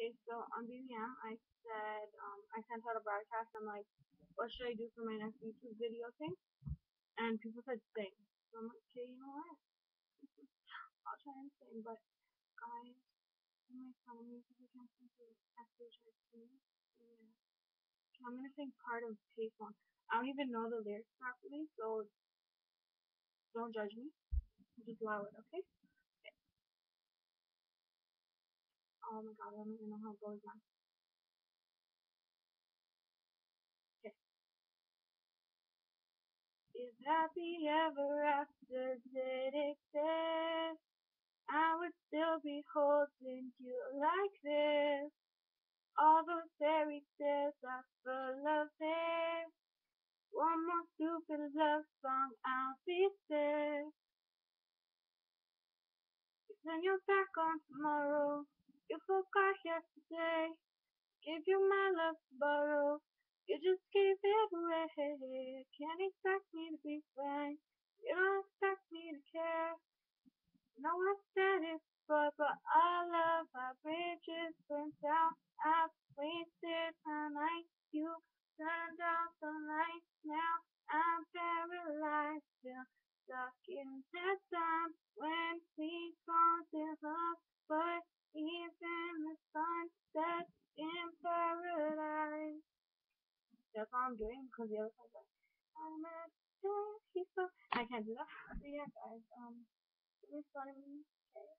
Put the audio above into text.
Okay, so on BBM, I said, I sent out a broadcast. I'm like, what should I do for my next YouTube video thing? And people said sing. So I'm like, okay, you know what? I'll try and sing, but guys, you might tell me because I can't sing to actually try to sing. Yeah. Okay, I'm gonna sing part of Payphone. I don't even know the lyrics properly, so don't judge me. Just allow it, okay? Oh my god, I don't even know how it goes now. Okay. If happy ever after did exist, I would still be holding you like this. All those fairy tales are full of this. One more stupid love song, I'll be sick. Then you're back on tomorrow. You forgot yesterday. Give you my love to borrow. You just gave it away. Can't expect me to be fine. You don't expect me to care. No, I said it before, but our love, our bridges burned down. I've wasted my night. You turned out the lights. Now I'm paralyzed, still stuck in that time when we called it love. But even the sun sets in paradise. That's all I'm doing because the other side's like, I'm a he's so. I can't do that. So yeah, guys. It was fun of me. Okay.